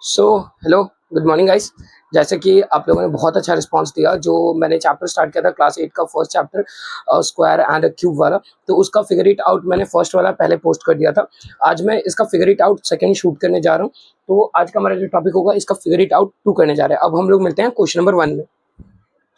So hello, good morning guys. जैसे कि आप लोगों ने बहुत अच्छा रिस्पांस दिया जो मैंने चैप्टर स्टार्ट किया था क्लास 8 का first chapter square and cube वाला। तो उसका फिगर इट आउट मैंने फर्स्ट वाला पहले पोस्ट कर दिया था। आज मैं इसका figure it out second shoot करने जा रहा हूँ। तो आज का हमारा जो टॉपिक होगा इसका फिगर इट आउट 2 करने जा रहे हैं। अब हम लोग मिलते हैं क्वेश्चन नंबर 1 में।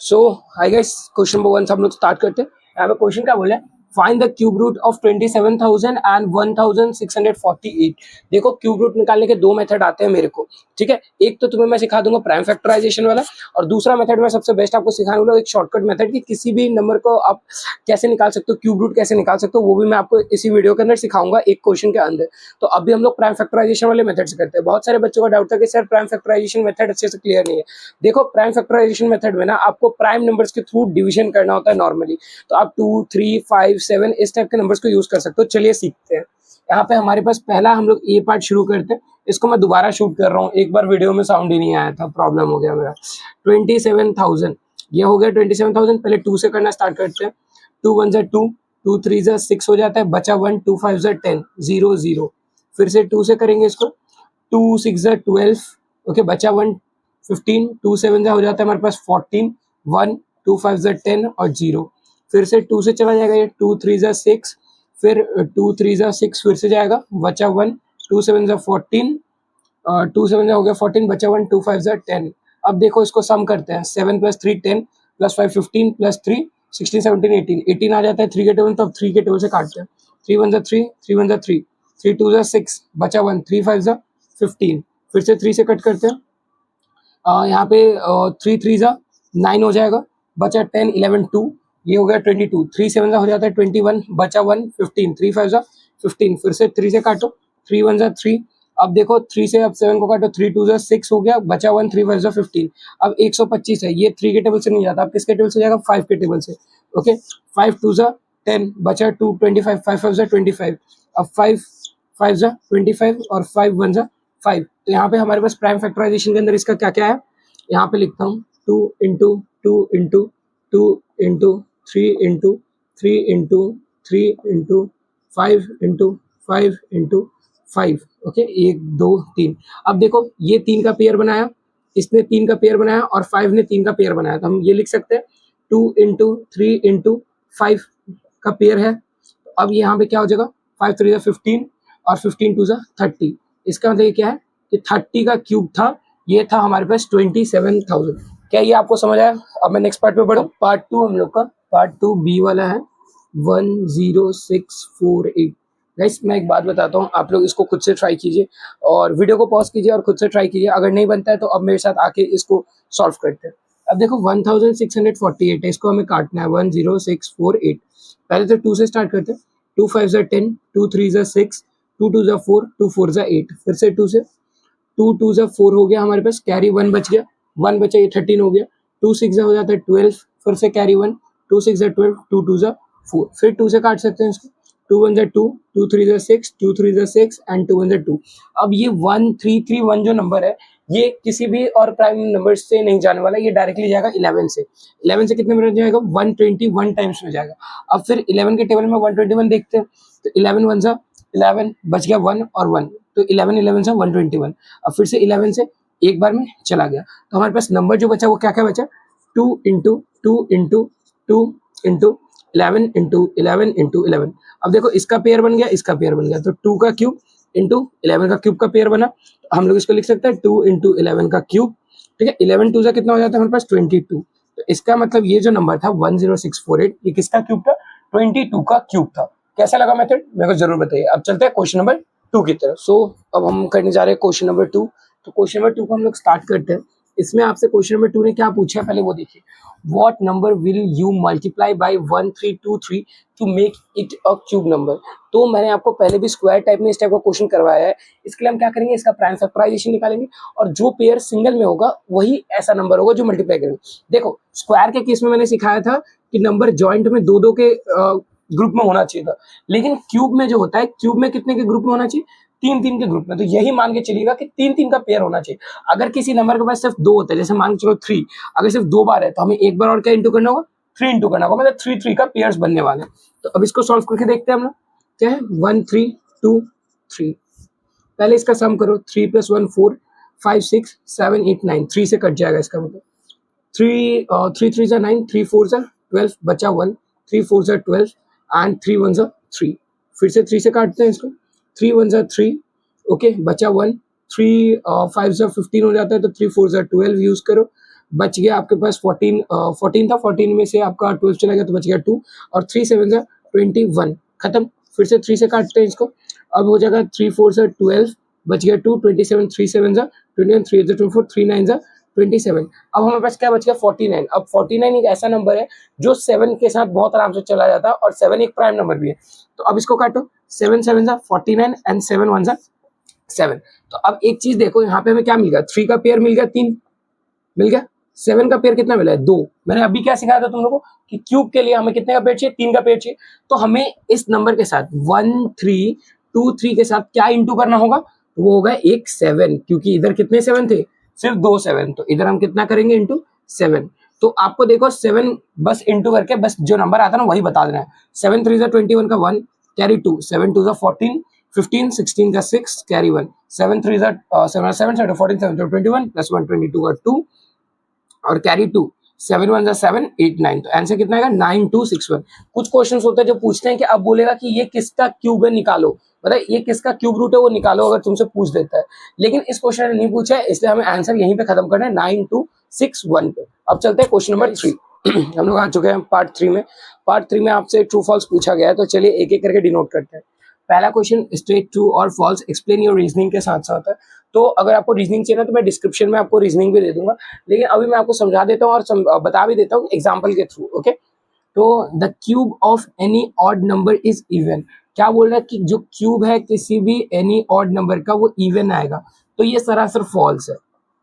सो हाय गाइस, क्वेश्चन नंबर 1 से हम लोग स्टार्ट करते हैं। यहाँ पे क्वेश्चन क्या बोले, find the cube root of 27,000 and 1648। देखो, क्यूब रूट निकालने के दो मेथड आते हैं मेरे को, ठीक है। एक तो तुम्हें मैं सिखा दूंगा प्राइम फैक्टराइजेशन वाला, और दूसरा मेथड मैं सबसे बेस्ट आपको सिखाने वाला एक शॉर्टकट मेथड कि किसी भी नंबर को आप कैसे निकाल सकते हो, क्यूब रूट कैसे निकाल सकते हो, वो भी मैं आपको इसी वीडियो के अंदर सिखाऊंगा एक क्वेश्चन के अंदर। तो अभी हम लोग प्राइम फैक्टराइजेशन वाले मेथड से करते हैं। बहुत सारे बच्चों का डाउट था कि सर प्राइम फैक्टराइजेशन मेथड अच्छे से क्लियर नहीं है। देखो, प्राइम फैक्टराइजेशन मेथड में ना आपको प्राइम नंबर्स के थ्रू डिवीजन करना होता है नॉर्मली। तो आप 2, 3, 5, 7 इस टाइप के नंबर्स को यूज कर सकते हो। चलिए सीखते हैं। यहाँ पे हमारे पास पहला हम लोग ए पार्ट शुरू करते हैं। इसको मैं दोबारा शूट कर रहा हूँ, एक बार वीडियो में साउंड ही नहीं आया था, प्रॉब्लम हो गया मेरा। 27,000 ये हो गया 27,000। पहले 2 से करना स्टार्ट करते हैं। 2 1 जा 2, 2 3 जा 6 हो जाता है, बचा 1, 2 5 जा 10, 0 0। फिर से 2 से करेंगे इसको, 2 6 जा 12, ओके, बचा 1, 15, 2 7 जा हो जाता है हमारे पास 14, 1 2 5 जा 10 और 0। फिर से 2 से चला जाएगा ये, 2 3 जा 6, फिर 2 3 जा 6 फिर से जाएगा, बचा 1, 2 7 जा 14, 2 7 जा हो गया 14, बचा 1, 2 5 जा 10। अब देखो इसको सम करते हैं, 7 + 3 10 + 5 15 + 3 16 17 18 18 आ जाता है 3 के टेबल। तो अब 3 के टेबल से काटते हैं। 3 1 जा 3, 3 1 जा 3, 3 2 जा 6, बचा 1, 3 5 जा 15। फिर से 3 से कट करते हैं। यहाँ पे 3 3 जा 9 हो जाएगा, बचा 10 11 2, ये हो गया 22। 3 7 जा हो जाता है 21, बचा 1 15, 3 5 जा 15। फिर से 3 से काटो, 3 1 जा 3। अब देखो 3 से अब 7 को काटो, 3 2 जा 6 हो गया, बचा 1, 3 5 जा 15। अब 125 है, ये 3 के टेबल से नहीं जाता, अब किसके टेबल से जाएगा, 5 के टेबल से। ओके, 5 2 जा 10, बचा 2 25, 5 5 जा 25। अब 5 5 जा 25 और 5 1 जा 5। तो यहाँ पे हमारे पास प्राइम फैक्टराइजेशन के अंदर इसका क्या क्या है, यहाँ पे लिखता हूँ 2 into 2 into 2 into 3 into 3 into 3 into 5 into 5 into 5। Okay, 1 2 3। अब देखो ये 3 का पेयर बनाया, इसने 3 का पेयर बनाया और 5 ने 3 का पेयर बनाया। तो हम ये लिख सकते हैं 2 इंटू 3 इंटू 5 का पेयर है। अब यहाँ पे क्या हो जाएगा, 5 3 जा 15 और 15 2 जा 30। इसका मतलब ये क्या है कि 30 का क्यूब था, ये था हमारे पास 27,000। क्या ये आपको समझ आया? अब मैं नेक्स्ट पार्ट पे बढ़ूँ। पार्ट 2 हम लोग का, पार्ट 2 बी वाला है 10648। गाइस मैं एक बात बताता हूँ, आप लोग इसको खुद से ट्राई कीजिए और वीडियो को पॉज कीजिए और खुद से ट्राई कीजिए। अगर नहीं बनता है तो अब मेरे साथ आके इसको सॉल्व करते हैं। अब देखो 1648 है, इसको हमें काटना है 10648। पहले तो 2 से स्टार्ट करते हैं। 2 5 जा 10, 2 3 जा 6, 2 2 जा 4, 2 4 जा 8। फिर से 2 से, 2 2 जा 4 हो गया हमारे पास, कैरी 1 बच गया, 1 बचा, ये 13 हो गया। 2 6 जा हो जाता है 12, फिर से कैरी 1, 2 6 जा 12, 2 2 जा 4। फिर 2 से काट सकते हैं इसको, 2 1 जा 2, 2 3 जा 6, 2 3 जा 6 एंड 2 1 जा 2। अब ये 1 3 3 1 जो नंबर है, ये किसी भी और प्राइम नंबर से नहीं जाने वाला, ये डायरेक्टली जाएगा 11 से। 11 से कितने में जाएगा, 121 टाइम्स में जाएगा। अब फिर 11 के टेबल में 121 देखते हैं। तो 11 1 जा 11, बच गया 1 और 1, तो 11 11 से 121। अब फिर से 11 से एक बार में चला गया। तो हमारे पास नंबर जो बचा वो क्या क्या बचा, 2 into 2 into 2 into 11 into 11 into 11। अब देखो इसका पेयर बन गया, इसका पेयर बन गया, तो 2 का क्यूब इंटू 11 का क्यूब का पेयर बना। तो हम लोग इसको लिख सकते हैं 2 इंटू 11 का क्यूब, ठीक है। 11 2 से कितना हो जाता है हमारे पास 22। तो इसका मतलब ये जो नंबर था 10648, ये किसका क्यूब था, 22 का क्यूब था। कैसा लगा मेथड, मेरे को जरूर बताइए। अब चलते हैं क्वेश्चन नंबर 2 की तरफ। सो अब हम करने जा रहे हैं क्वेश्चन नंबर 2। तो क्वेश्चन नंबर 2 को हम लोग स्टार्ट करते हैं। इसमें आपसे क्वेश्चन नंबर 2 ने क्या पूछा है पहले वो देखिए। What number will you multiply by 1323 to make it a cube number. तो मैंने आपको पहले भी स्क्वायर टाइप में इस टाइप का क्वेश्चन करवाया है। इसके लिए हम क्या करेंगे, इसका प्राइम फैक्टराइजेशन निकालेंगे और जो पेयर सिंगल में होगा वही ऐसा नंबर होगा जो मल्टीप्लाई करेंगे। देखो स्क्वायर के केस में मैंने सिखाया था कि नंबर जॉइंट में दो दो के ग्रुप में होना चाहिए था, लेकिन क्यूब में जो होता है, क्यूब में कितने के ग्रुप में होना चाहिए, 3 3 के ग्रुप में। तो यही मान के चलिएगा कि 3 3 का पेयर होना चाहिए। अगर किसी नंबर के पास सिर्फ 2 होता है, जैसे मान के चलो 3, अगर सिर्फ 2 बार है तो हमें एक बार और क्या इंटू करना होगा, 3 इंटू करना होगा, मतलब 3 3 का पेयर्स बनने वाले हैं। तो अब इसको सॉल्व करके देखते हैं हम लोग, क्या है 1 3 2 3। पहले इसका सम करो, 3 + 1 4, 5 6 7 8 9, 3 से कट जाएगा इसका मतलब। 3 3 जा 9, 3 4 जा 12, बचा 1, 3 4 जा 12 एंड 3 1 जा 3। फिर से 3 से काटते हैं इसको, 3 1 जा 3, ओके, बचा 1, 3 5 जा 15 हो जाता है, तो 3 4 जा 12 यूज करो, बच गया आपके पास 14, 14 था, 14 में से आपका 12 चला गया तो बच गया 2, और 3 7 जा 21, खत्म। फिर से 3 से काटते हैं इसको, अब हो जाएगा 3 4 जा 12, बच गया 2, 27, 3 7 जा 21, 3 8 जा 24, 3 9 जा 27। अब हमारे पास क्या बच गया 49। अब 49 एक ऐसा नंबर है जो 7 के साथ बहुत आराम से चला जाता है, और 7 एक प्राइम नंबर भी है। तो अब इसको काटो, 7 7 जा 49 एंड 7 1 जा 7। तो अब एक चीज देखो, यहाँ पे हमें क्या मिल गया, 3 का पेयर मिल गया, 3 मिल गया, 7 का पेयर कितना मिला है, 2। मैंने अभी क्या सिखाया था तुम लोगों को कि क्यूब के लिए हमें कितने का पेयर चाहिए, 3 का पेयर चाहिए। तो हमें इस नंबर के साथ 1 3 2 3 के साथ क्या इंटू करना होगा, वो होगा एक 7, क्योंकि इधर कितने 7 थे, सिर्फ 2 7, तो इधर हम कितना करेंगे इंटू 7। तो आपको देखो 7 बस इंटू करके बस जो नंबर आता है ना वही बता देना है। 7 3 जा 21 का 1 कैरी 2, 7 2 जा 14, 15 16 का 6 कैरी 1, 7 3 जा 7 7 7 14 7 21 प्लस 1 22 का 2 और कैरी 2, 7 1 जा 7 8 9। तो आंसर कितना आएगा 9261। कुछ क्वेश्चंस होते हैं जो पूछते हैं कि अब बोलेगा कि ये किसका क्यूब है निकालो, मतलब ये किसका क्यूब रूट है वो निकालो, अगर तुमसे पूछ देता है। लेकिन इस क्वेश्चन ने नहीं पूछा है, इसलिए हमें आंसर यहीं पे खत्म करना है 9261 पे। अब चलते हैं क्वेश्चन नंबर 3। हम लोग आ चुके हैं पार्ट 3 में। पार्ट 3 में आपसे ट्रू फॉल्स पूछा गया है, तो चलिए एक एक करके डिनोट करते हैं। पहला क्वेश्चन स्ट्रेट ट्रू और फॉल्स एक्सप्लेन योर रीजनिंग के साथ साथ है। तो अगर आपको रीजनिंग चाहिए ना तो मैं डिस्क्रिप्शन में आपको रीजनिंग भी दे दूंगा, लेकिन अभी मैं आपको समझा देता हूँ और बता भी देता हूँ एग्जाम्पल के थ्रू, ओके। तो the cube of any odd number is even. क्या बोल रहा है कि जो क्यूब है किसी भी एनी ऑड नंबर का वो इवन आएगा, तो ये सरासर फॉल्स है।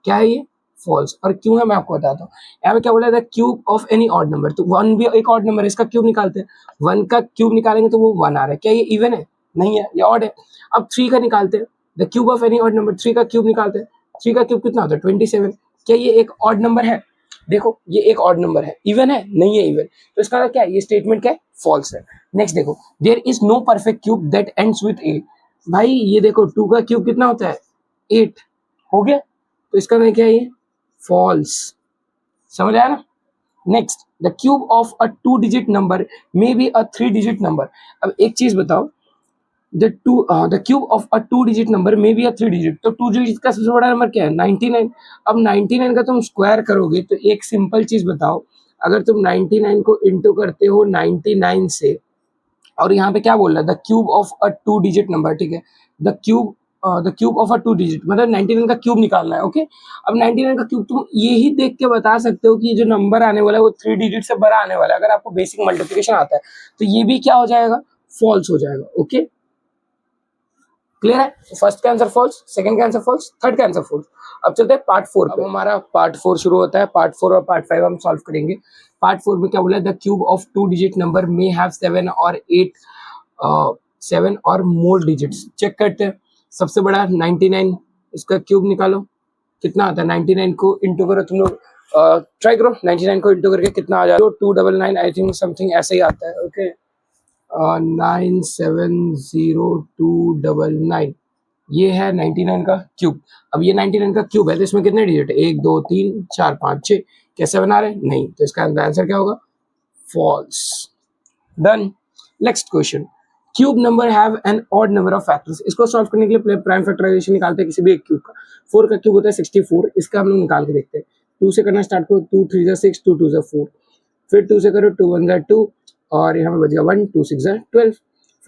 क्या है ये, फॉल्स। और क्यों है मैं आपको बताता हूँ। यहाँ पे क्या बोला था, cube of any odd number, तो 1 भी एक ऑड नंबर है, इसका क्यूब निकालते हैं, 1 का क्यूब निकालेंगे तो वो 1 आ रहा है, क्या ये इवन है, नहीं है, ये ऑड है। अब 3 का निकालते हैं, the cube of any odd number, 3 का क्यूब निकालते हैं, 3 का क्यूब कितना होता है 27, क्या ये एक ऑड नंबर है, देखो ये एक ऑड नंबर है, इवन है, नहीं है इवन, तो इसका मतलब क्या है, ये स्टेटमेंट क्या है, फॉल्स है। नेक्स्ट देखो, there is no perfect cube that ends with 8। भाई ये देखो 2 का क्यूब कितना होता है 8, हो गया, तो इसका मतलब क्या है, ये फॉल्स। समझ आया ना। Next, the cube of a 2 digit number may be a 3 digit number. अब एक चीज बताओ, the cube of a 2 digit number may be a 3 digit, तो 2 digit का सबसे बड़ा नंबर क्या है 99। अब 99 का तुम स्क्वायर करोगे तो एक सिंपल चीज बताओ, अगर तुम 99 को इंटू करते हो 99 से, और यहाँ पे क्या बोल रहा है the cube of a 2 digit number, ठीक है, the cube of a 2 digit मतलब 99 का क्यूब निकालना है, ओके। अब 99 का क्यूब तुम यही देख के बता सकते हो कि जो नंबर आने वाला है वो 3 डिजिट से बड़ा आने वाला है, अगर आपको बेसिक मल्टीप्लिकेशन आता है तो ये भी क्या हो जाएगा, फॉल्स हो जाएगा, ओके। क्लियर है। फर्स्ट का आंसर फॉल्स, सेकंड का आंसर फॉल्स, थर्ड का आंसर फॉल्स। अब चलते हैं पार्ट 4 पे। अब हमारा पार्ट 4 शुरू होता है। पार्ट 4 और पार्ट 5 हम सॉल्व करेंगे। पार्ट 4 में क्या बोला है, the cube of 2 digit number may have 7 और 8 7 और मोर डिजिट्स। चेक करते हैं। सबसे बड़ा 99, इसका क्यूब निकालो, कितना आता है 99 को इंटू करो, तुम लोग ट्राई करो 99 को इंटू करके कितना आ जाए, 299 आई थिंक समथिंग ऐसे ही आता है, ओके। 970299 ये है 99 का क्यूब। अब ये 99 का क्यूब है तो इसमें कितने डिजिट है, 1 2 3 4 5 6, क्या 7 आ रहे हैं, नहीं, तो इसका आंसर क्या होगा, false. Done. Next question, cube number have an odd number of factors. इसको सॉल्व करने के लिए प्राइम फैक्टराइजेशन निकालते हैं किसी भी एक क्यूब का। 4 का क्यूब होता है 64, इसका हम लोग निकाल के देखते हैं। 2 से करना स्टार्ट करो, 2 3 जा 6, 2 2 जा 4, फिर 2 से करो, 2 1 जा 2, और यहाँ पे बच गया 1, 2 6 जा 12,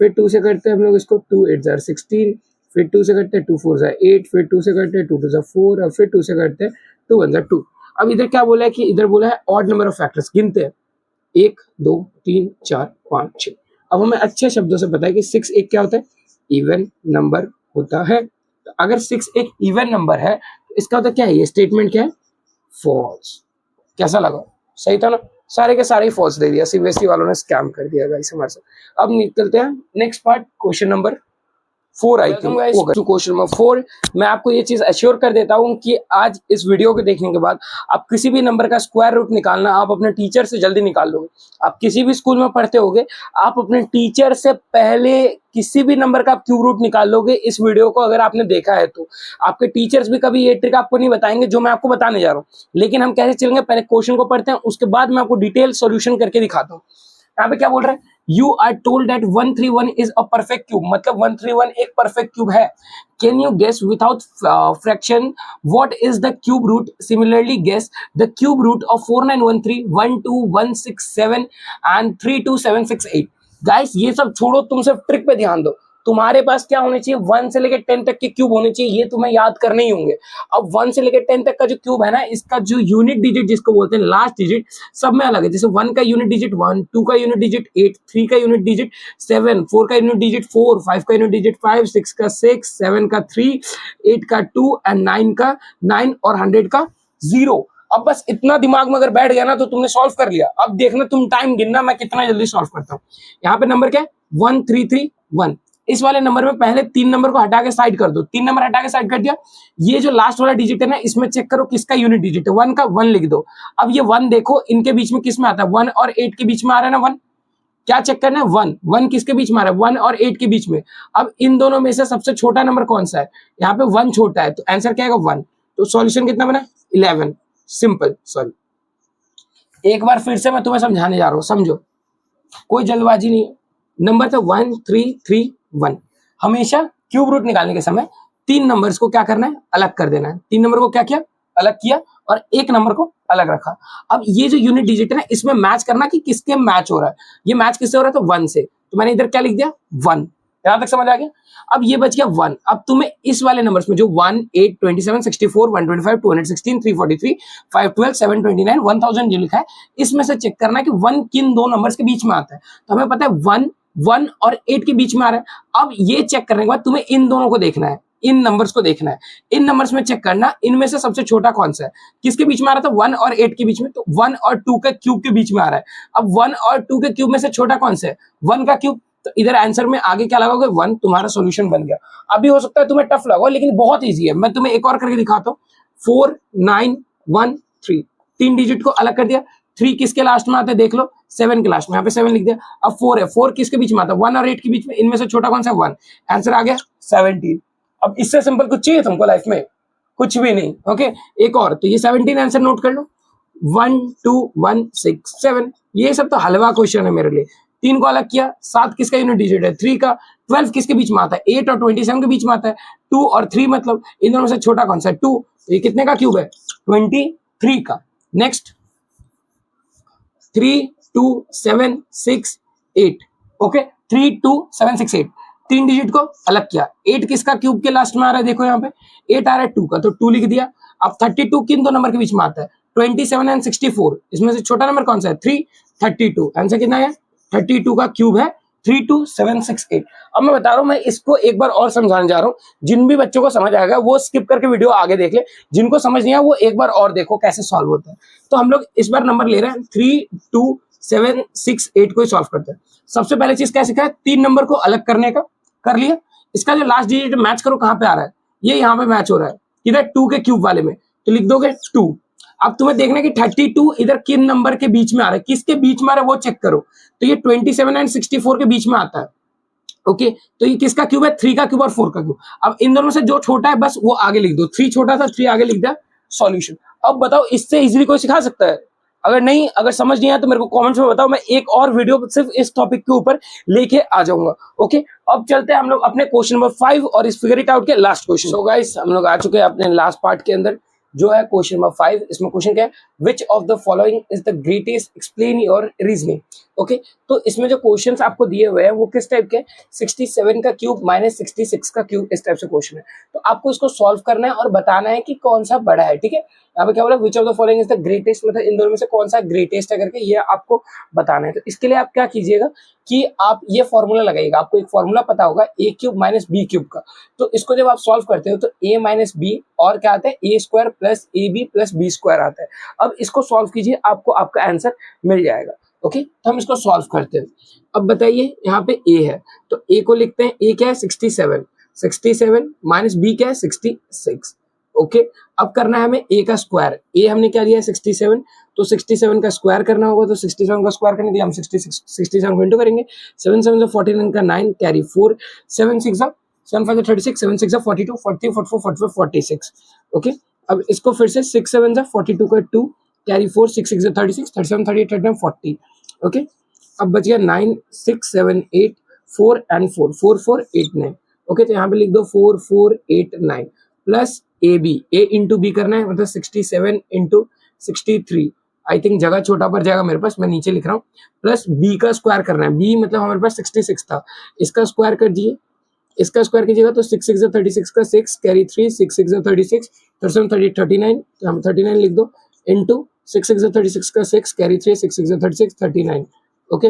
फिर 2 से करते हैं हम लोग इसको, 2 8 जा 16, फिर 2 से करते हैं 2 4 जा 8, फिर 2 से करते हैं 2 2 जा 4, और फिर 2 से करते हैं 2 1 जा 2। अब इधर क्या बोला है कि इधर बोला है ऑड नंबर ऑफ फैक्टर्स, गिनते हैं 1 2 3 4 5 6। अब हमें अच्छे शब्दों से पता है कि 6 एक क्या होता है, इवन नंबर होता है। तो अगर 6 एक इवन नंबर है तो इसका मतलब क्या है, ये स्टेटमेंट क्या है, फॉल्स। कैसा लगा, सही था ना। सारे के सारे फॉल्स दे दिया, सीबीएसई वालों ने स्कैम कर दिया गाइस हमारे साथ। अब निकलते हैं next part, question number 4 I Q. Question number 4 मैं आपको ये चीज अश्योर कर देता हूँ कि आज इस वीडियो को देखने के बाद आप किसी भी नंबर का स्क्वायर रूट निकालना आप अपने टीचर से जल्दी निकाल लोगे। आप किसी भी स्कूल में पढ़ते होगे, आप अपने टीचर से पहले किसी भी नंबर का आप क्यूब रूट निकाल लोगे। इस वीडियो को अगर आपने देखा है तो आपके टीचर्स भी कभी ये ट्रिक आपको नहीं बताएंगे जो मैं आपको बताने जा रहा हूँ। लेकिन हम कैसे चलेंगे, पहले क्वेश्चन को पढ़ते हैं, उसके बाद मैं आपको डिटेल सॉल्यूशन करके दिखाता हूँ। यहाँ पे क्या बोल रहा है, you are told that 131 is a perfect cube, मतलब 131 एक परफेक्ट क्यूब है। Can you guess without fraction what is the cube root? Similarly guess the cube root of 4913 12167 and 32768। Guys ये सब छोड़ो, तुम सिर्फ ट्रिक पे ध्यान दो। तुम्हारे पास क्या होने चाहिए, 1 से लेकर 10 तक के क्यूब होने चाहिए, ये तुम्हें याद करने ही होंगे। अब 1 से लेकर 10 तक का जो क्यूब है ना, इसका जो यूनिट डिजिट जिसको बोलते हैं लास्ट डिजिट, सब में अलग है। जैसे 1 का यूनिट डिजिट 1, 2 का यूनिट डिजिट 8, 3 का यूनिट डिजिट 7, 4 का यूनिट डिजिट 4, 5 का यूनिट डिजिट 5, 6 का 6, 7 का 3, 8 का 2 एंड 9 का 9 और 100 का 0। अब बस इतना दिमाग में अगर बैठ गया ना तो तुमने सॉल्व कर लिया। अब देखना तुम टाइम गिनना मैं कितना जल्दी सॉल्व करता हूँ। यहाँ पे नंबर क्या है, 1331। इस वाले नंबर में पहले 3 नंबर को हटा के साइड कर दो। 3 नंबर हटा के साइड कर दिया। ये जो लास्ट वाला डिजिट है ना, इसमें चेक करो किसका यूनिट डिजिट है। 1 का 1 लिख दो। अब ये 1 देखो इनके बीच में किस में आता है, 1 और 8 के बीच में आ रहा है ना 1। क्या चेक करना है, 1 1 किसके बीच में आ रहा है, 1 और 8 के बीच में। अब इन दोनों में से सबसे छोटा नंबर कौन सा है, यहाँ पे 1 छोटा है, तो आंसर क्या आएगा 1। तो सॉल्यूशन कितना बना, 11। सिंपल। सॉरी, एक बार फिर से मैं तुम्हें समझाने जा रहा हूं, समझो, कोई जल्दबाजी नहीं है। नंबर था 1331। हमेशा क्यूब रूट निकालने के समय 3 नंबर्स को क्या करना है, अलग कर देना है। 3 नंबर को क्या किया, अलग किया, और 1 नंबर को अलग रखा। अब ये जो यूनिट डिजिट है ना, इसमें मैच करना कि किसके मैच हो रहा है। ये मैच किससे हो रहा है, तो 1 से, तो मैंने इधर क्या लिख दिया 1। यहां तक समझ आ गया। अब ये बच गया 1। अब तुम्हें इस वाले नंबर्स में जो 1, 8, 27, 64, 125, 216, 343, 512, 729, 1000 जो लिखा है, इसमें से चेक करना है कि 1 किन दो नंबर्स के बीच में आता है। तो हमें पता है 1 1 और 8 के बीच में आ रहा है। अब ये चेक करने के बाद तुम्हें इन दोनों को देखना है, इन नंबर्स को देखना है। इन नंबर्स में चेक करना इनमें से सबसे छोटा कौन सा है, किसके बीच में आ रहा था, 1 और 8 के बीच में, तो 1 और 2 के क्यूब के बीच में आ रहा है। अब 1 और 2 के क्यूब में से छोटा कौन सा है, 1 का क्यूब। तो इधर आंसर में आगे क्या लगाओगे, 1, तुम्हारा सॉल्यूशन बन गया। अभी हो सकता है तुम्हें टफ लगा लेकिन बहुत इजी है। मैं तुम्हें एक और करके दिखाता हूँ। 4 9 1 3, 3 डिजिट को अलग कर दिया। 3 किसके लास्ट में आता है देख लो, 7 के लास्ट में, यहाँ पे 7 लिख दिया। अब 4 है, 4 किसके बीच में आता है, 1 और 8 के बीच में, इनमें से छोटा कौन सा है, 1। आंसर आ गया 17। अब इससे सिंपल कुछ चाहिए तुमको लाइफ में, कुछ भी नहीं। ओके, एक और, तो ये 17 आंसर नोट कर लो। 1 2 1 6 7, ये सब तो हलवा क्वेश्चन है मेरे लिए। 3 को अलग किया, 7 किसका यूनिट डिजिट है, 3 का। 12 किसके बीच में आता है, 8 और 27 के बीच में आता है। 2 और 3 मतलब इन दोनों में से छोटा कौन सा है, 2। तो ये कितने का क्यूब है, 23 का। नेक्स्ट 3 2 7 6 8। ओके, 3 2 7 6 8, 3 डिजिट को अलग किया। 8 किसका क्यूब के लास्ट में आ रहा है, देखो यहाँ पे 8 आ रहा है 2 का, तो 2 लिख दिया। अब 32 किन दो नंबर के बीच में आता है, 27 एंड 64, इसमें से छोटा नंबर कौन सा है, 3। 32 आंसर कितना है, 32 का क्यूब है 32768। अब मैं बता रहा हूं, मैं इसको एक बार और समझाने जा रहा हूं। जिन भी बच्चों को समझ आएगा वो स्किप करके वीडियो आगे देख ले, जिनको समझ नहीं आया वो एक बार और देखो कैसे सॉल्व होता है। तो हम लोग इस बार नंबर ले रहे हैं 32768 को सॉल्व करते हैं। सबसे पहले चीज क्या सीखा है, 3 नंबर को अलग करने का, कर लिया। इसका जो लास्ट डिजिट मैच करो कहां पे आ रहा है, ये यहाँ पे मैच हो रहा है, इधर 2 के क्यूब वाले में, तो लिख दोगे 2। अब तुम्हें देखना है कि 32 इधर किन नंबर के बीच में आ रहा है, किसके बीच में आ रहा है वो चेक करो। तो ये 27 एंड 64 के बीच में आता है। ओके, तो ये किसका क्यूब है, 3 का क्यूब और 4 का क्यूब। अब इन दोनों में से जो छोटा है बस वो आगे लिख दो। 3 छोटा था, 3 आगे लिख दिया, सॉल्यूशन। अब बताओ इससे इजीली कोई सिखा सकता है? अगर नहीं, अगर समझ नहीं आया तो मेरे को कमेंट्स में बताओ, मैं एक और वीडियो सिर्फ इस टॉपिक के ऊपर लेके आ जाऊंगा। ओके, अब चलते हैं हम लोग अपने क्वेश्चन नंबर 5 और इस फिगर इट आउट के लास्ट क्वेश्चन। सो गाइस, हम लोग आ चुके हैं अपने लास्ट पार्ट के अंदर, जो है क्वेश्चन नंबर 5। इसमें क्वेश्चन क्या है, which of the following is the greatest, explain your reasoning. Okay, तो इसमें जो क्वेश्चंस आपको दिए हुए हैं वो किस टाइप के, 67 का क्यूब माइनस 66 का क्यूब, इस टाइप से क्वेश्चन है। तो आपको इसको सॉल्व करना है और बताना है कि कौन सा बड़ा है। ठीक है, यहाँ पे क्या बोला, which of the following is the greatest, मतलब इन दोनों में से कौन सा ग्रेटेस्ट है करके ये आपको बताना है। तो इसके लिए आप क्या कीजिएगा कि आप ये फॉर्मूला लगाइएगा। आपको एक फॉर्मूला पता होगा, ए क्यूब माइनस बी क्यूब का। तो इसको जब आप सॉल्व करते हो तो ए माइनस बी और क्या आता है, A square plus A B plus B square आता है। अब इसको सॉल्व कीजिए, आपको आपका आंसर मिल जाएगा। ओके, तो हम इसको सॉल्व करते हैं। अब बताइए, यहाँ पे ए है तो ए को लिखते हैं, ए क्या है, 67। 67 माइनस बी क्या है 66। ओके, अब करना है हमें ए का स्क्वायर। ए हमने क्या लिया है 67, तो 67 का स्क्वायर करना होगा। तो 67 का स्क्वायर करने के लिए हम 67 को इंटू करेंगे। 7 7 49 का 9 कैरी 4, 7 6 7 5 36, 7 6 42, 40 44 45 46। ओके, अब इसको फिर से 6 7 42 का 2 कैरी 4, 6 6 36, 37 38 39 40। ओके, अब बच गया 9 6 7 8 4 एंड 4 4 4 8 9। ओके, तो यहाँ पे लिख दो 4 4 8 9 plus A B, A into B करना है, मतलब 67 इंटू 63। आई थिंक जगह छोटा पड़ जाएगा मेरे पास, मैं नीचे लिख रहा हूँ। प्लस बी का स्क्वायर करना है, बी मतलब हमारे पास 66 था, इसका स्क्वायर कर दिए। इसका स्क्वायर कीजिएगा तो 6 6 36 का 6 कैरी 3, 6 6 36, 37 30 39, तो हम 39 लिख दो इंटू 6 6 36 का 6 कैरी 3, 6 6 36 39। ओके,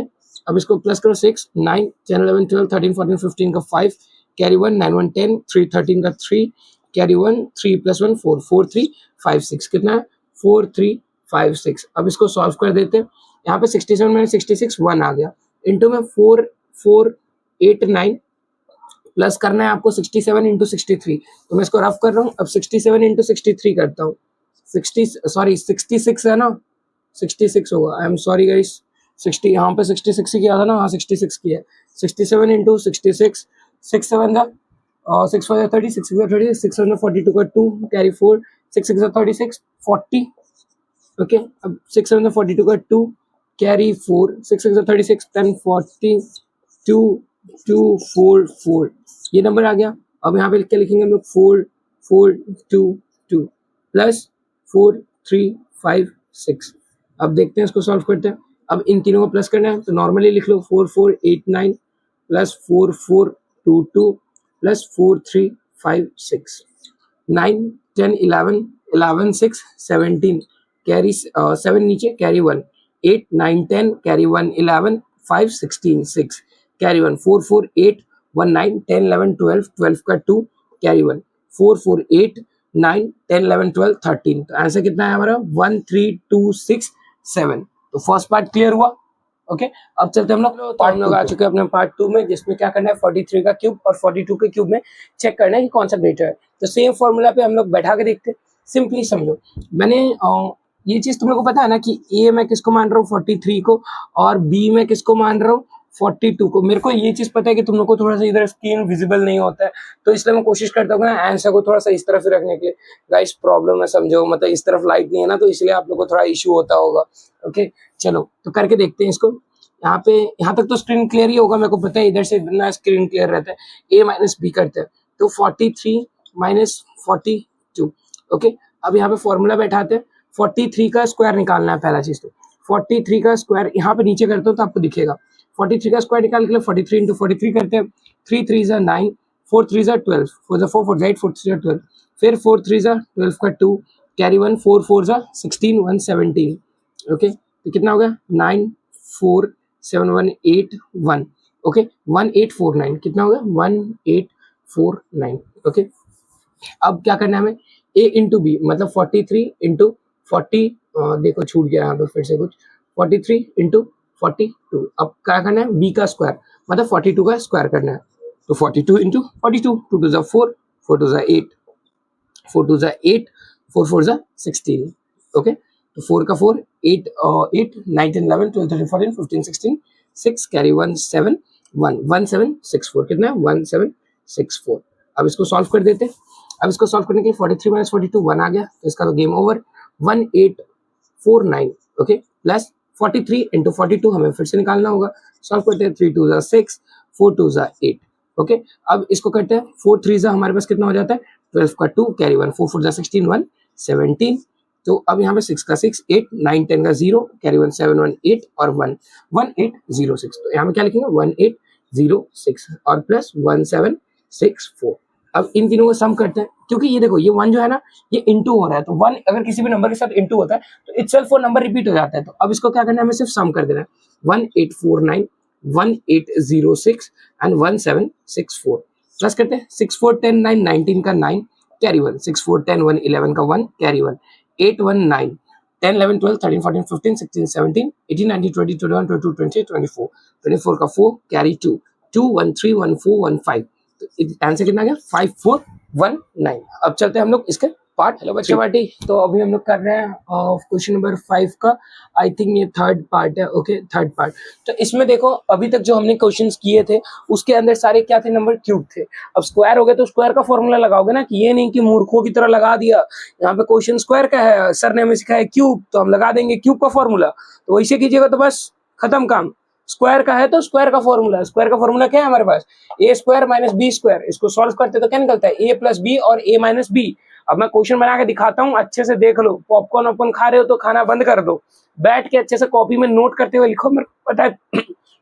अब इसको प्लस करो 6 9 10 11 12 13 14 15 का 5 कैरी 1 9 1 10 3 13 का 3 कैरी 1 3 प्लस 1 4 4 3 5 6 कितना है 4 3 5 6। अब इसको सॉल्व कर देते हैं। यहाँ पे 67 में 66 1 आ गया इंटू में 4 4 8 9 प्लस करना है आपको 67 इंटू 63। तो मैं इसको रफ कर रहा हूँ। अब 67 इंटू 63 करता हूँ। 66 है ना, 66 होगा। आई एम सॉरी गाइस, 60 यहाँ पे 66 ही किया था ना, हाँ 66 की है। 67 इंटू 66, 6 7 का 6 5 30, 6 6 30, 6 7 42 का 2 कैरी 4, 6 6 36 40। ओके, अब 6 7 42 का 2 कैरी 4, 6 6 36 10 40 2 2 4 4, ये नंबर आ गया। अब यहाँ पे क्या लिखेंगे हम लोग 4 4 2 2 प्लस 4 3 5 6। अब देखते हैं इसको सॉल्व करते हैं। अब इन तीनों को प्लस करना है तो नॉर्मली लिख लो 4 4 8 9 प्लस 4 4 2 2 प्लस 4 3 5 6 9 10 11 11 6 17 कैरी 7 नीचे कैरी 1 8 9 10 कैरी 1 11 5 16 6 कैरी 1 4 4 8 1 9 10 11 12 12 का 2 कैरी 1 4 4 8 9 10 11 12 13। तो आंसर कितना है हमारा 1 3 2 6 7। तो फर्स्ट पार्ट क्लियर हुआ। ओके, अब चलते हम लोग, तो हम लोग आ चुके हैं अपने पार्ट 2 में, जिसमें क्या करना है 43 का क्यूब और 42 के क्यूब में चेक करना है कि कौन सा ग्रेटर है। तो सेम फॉर्मूला पे हम लोग बैठा के देखते हैं। सिंपली समझो, मैंने ये चीज तुम लोग को पता है ना कि ए मैं किसको मान रहा हूँ 43 को, और बी मैं किसको मान रहा हूँ 42 को। मेरे को ये चीज पता है कि तुम लोग को थोड़ा सा इधर स्क्रीन विजिबल नहीं होता है, तो इसलिए मैं कोशिश करता हूँ ना आंसर को थोड़ा सा इस तरफ रखने के लिए। गाइस प्रॉब्लम है समझो, मतलब इस तरफ लाइट नहीं है ना, तो इसलिए आप लोग को थोड़ा इशू होता होगा। ओके, चलो तो करके देखते हैं इसको। यहाँ पे यहाँ तक तो स्क्रीन क्लियर ही होगा, मेरे को पता है इधर से ना स्क्रीन क्लियर रहता है। ए माइनस बी करते हैं तो 43 माइनस 42। ओके, अब यहाँ पे फॉर्मूला बैठाते हैं। 43 का स्क्वायर निकालना है पहला चीज। तो 43 का स्क्वायर यहाँ पे नीचे करते हो तो आपको दिखेगा। 43 का स्क्वायर निकाल के लिए 43 इंटू 43 करते हैं। 3 3 जा 9, 4 3 जा 12, 4 जा 4 4 जा 8, 4 3 जा 12, फिर 4 3 जा 12 का 2 कैरी 1, 4 4 जा 16 1 17। ओके, तो कितना हो गया 9 4 7 1 8 1। ओके, 1849 कितना होगा 1849। ओके, अब क्या करना है हमें ए इंटू बी, मतलब 43 इंटू 40, देखो छूट गया यहाँ पे फिर से कुछ, 43 इंटू 42। अब क्या करना है बी का स्क्वायर, मतलब 42 का स्क्वायर करना है। तो 42 इंटू 42, 2 2 जा 4, 4 2 जा 8, 4 2 जा 8, 4 4 जा 16। ओके, तो 4 का 4 8 8 9 10 11 12 13 14 15 16 6 कैरी 1 7 1 1764। कितना है 1764। अब इसको सॉल्व कर देते हैं। अब इसको सॉल्व करने के लिए 43 माइनस 42 1 आ गया, तो इसका तो game over. 1849। Okay, plus 43 into 42 हमें फिर से निकालना होगा। सॉल्व करते हैं 3 2 जा 6, 4 2 जा 8। ओके, अब इसको करते हैं 4 3 जा हमारे पास कितना हो जाता है 12 का 2 कैरी 1, 4 4 जा 16 1 17। तो अब यहाँ पे 6 का 6 8 9 10 का 0 कैरी 1 7 1 8 और 1 1806। तो यहाँ पे क्या लिखेंगे 1806 और प्लस 1764। अब इन तीनों को सम करते हैं, क्योंकि ये देखो ये 1 जो है ना ये इंटू हो रहा है, तो 1 अगर किसी भी नंबर के साथ इंटू होता है तो इटसेल्फ वो नंबर रिपीट हो जाता है। तो अब इसको क्या करना है हमें सिर्फ सम कर देना है। 1849 1806 एंड 1764 प्लस करते हैं। 6 4 10 9 19 का 9 कैरी 1, 6 4 10 1 11 का 1 कैरी 1 8 1 9 10 11 12 13 14 15 16 17 18 19 20 21 22 23 24 24 का 4 कैरी 2 2 1 3 1 4 1 5 तो आंसर कितना आ गया 5419। अब चलते हैं हम लोग इसके पार्ट। हेलो बच्चे पार्टी, तो अभी हम लोग कर रहे हैं क्वेश्चन नंबर 5 का, आई थिंक ये थर्ड पार्ट है। Okay, third part. तो इसमें देखो अभी तक जो हमने क्वेश्चंस किए थे उसके अंदर सारे क्या थे, नंबर क्यूब थे। अब स्क्वायर हो गए तो स्क्वायर का फॉर्मूला लगाओगे ना, कि ये नहीं कि मूर्खों की तरह लगा दिया। यहाँ पे क्वेश्चन स्क्वायर का है, सर ने हमें सिखाया क्यूब, तो हम लगा देंगे क्यूब का फॉर्मूला। तो वैसे कीजिएगा तो बस खत्म काम। स्क्वायर का है तो स्क्वायर का फॉर्मूला, स्क्वायर का फॉर्मूला क्या है हमारे पास, ए स्क्वायर माइनस बी स्क्वायर। इसको सॉल्व करते तो क्या निकलता है, ए प्लस बी और ए माइनस बी। अब मैं क्वेश्चन बना के दिखाता हूँ, अच्छे से देख लो। पॉपकॉर्न वॉपकॉर्न खा रहे हो तो खाना बंद कर दो, बैठ के अच्छे से कॉपी में नोट करते हुए लिखो। मेरे को पता है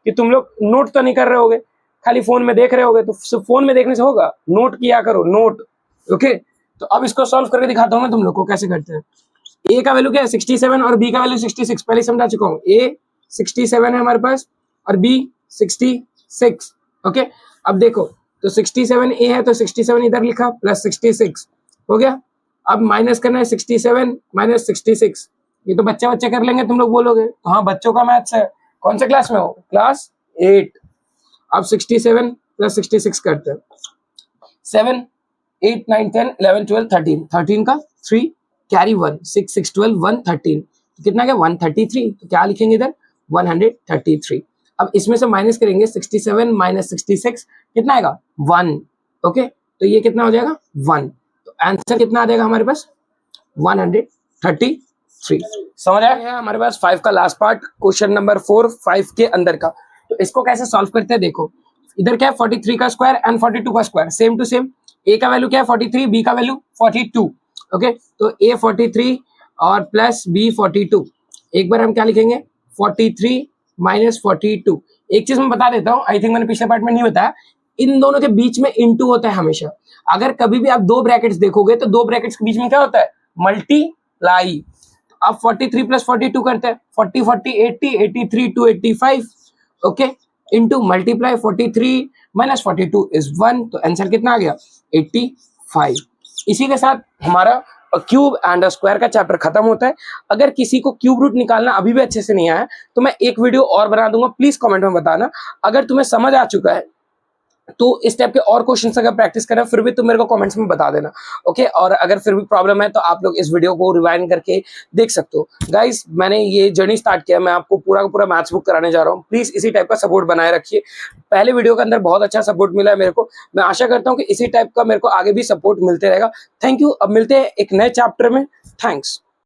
कि तुम लोग नोट तो नहीं कर रहे होगे, खाली फोन में देख रहे होगे, तो फोन में देखने से होगा, नोट किया करो, नोट। ओके, तो अब इसको सॉल्व करके दिखाता हूँ मैं तुम लोग को कैसे करते हैं। ए का वैल्यू क्या है 67 और बी का वैल्यू 66, पहले समझा चुका हूँ। ए 67 है हमारे पास और बी 66। ओके, अब देखो तो 67 ए है तो 67 इधर लिखा प्लस 66 हो गया। अब माइनस करना है 67 माइनस 66, ये तो बच्चे बच्चे कर लेंगे, तुम लोग बोलोगे तो हाँ बच्चों का मैथ्स है। कौन से क्लास में हो, क्लास 8। अब 67 प्लस 66 करते हैं, 7 8 9 10 11 12 13, 13 का 3 कैरी 1, 6 6 12 113, तो कितना गया 133। तो क्या लिखेंगे इधर 133। अब इसमें से माइनस करेंगे 67 माइनस 66, कितना आएगा 1। ओके, तो ये कितना हो जाएगा 1, तो आंसर कितना आ जाएगा हमारे पास 133। समझ आया हमारे पास 5 का लास्ट पार्ट, क्वेश्चन नंबर 4 5 के अंदर का। तो इसको कैसे सॉल्व करते हैं, देखो इधर क्या है 43 का स्क्वायर एंड 42 का स्क्वायर, सेम टू सेम। ए का वैल्यू क्या है 43, बी का वैल्यू 42। ओके, तो ए 43 और प्लस बी 42। एक बार हम क्या लिखेंगे 43 माइनस 42। एक चीज मैं बता देता हूँ, आई थिंक मैंने पिछले पार्ट में नहीं बताया, इन दोनों के बीच में इनटू होता है हमेशा। अगर कभी भी आप दो ब्रैकेट्स देखोगे तो दो ब्रैकेट्स के बीच में क्या होता है, मल्टीप्लाई। अब 43 प्लस 42 करते हैं, 40 40 80 83 to 85। Okay, into multiply 43 minus 42 is 1, तो आंसर कितना आ गया 85। इसी के साथ हमारा क्यूब एंड स्क्वायर का चैप्टर खत्म होता है। अगर किसी को क्यूब रूट निकालना अभी भी अच्छे से नहीं आया तो मैं एक वीडियो और बना दूंगा, प्लीज कमेंट में बताना। अगर तुम्हें समझ आ चुका है तो इस टाइप के और क्वेश्चन अगर प्रैक्टिस करें फिर भी तुम मेरे को कमेंट्स में बता देना। ओके, और अगर फिर भी प्रॉब्लम है तो आप लोग इस वीडियो को रिवाइंड करके देख सकते हो। गाइस, मैंने ये जर्नी स्टार्ट किया, मैं आपको पूरा का पूरा मैथ्स बुक कराने जा रहा हूँ। प्लीज इसी टाइप का सपोर्ट बनाए रखिए। पहले वीडियो के अंदर बहुत अच्छा सपोर्ट मिला है मेरे को, मैं आशा करता हूँ कि इसी टाइप का मेरे को आगे भी सपोर्ट मिलते रहेगा। Thank you. अब मिलते हैं एक नए चैप्टर में। थैंक्स।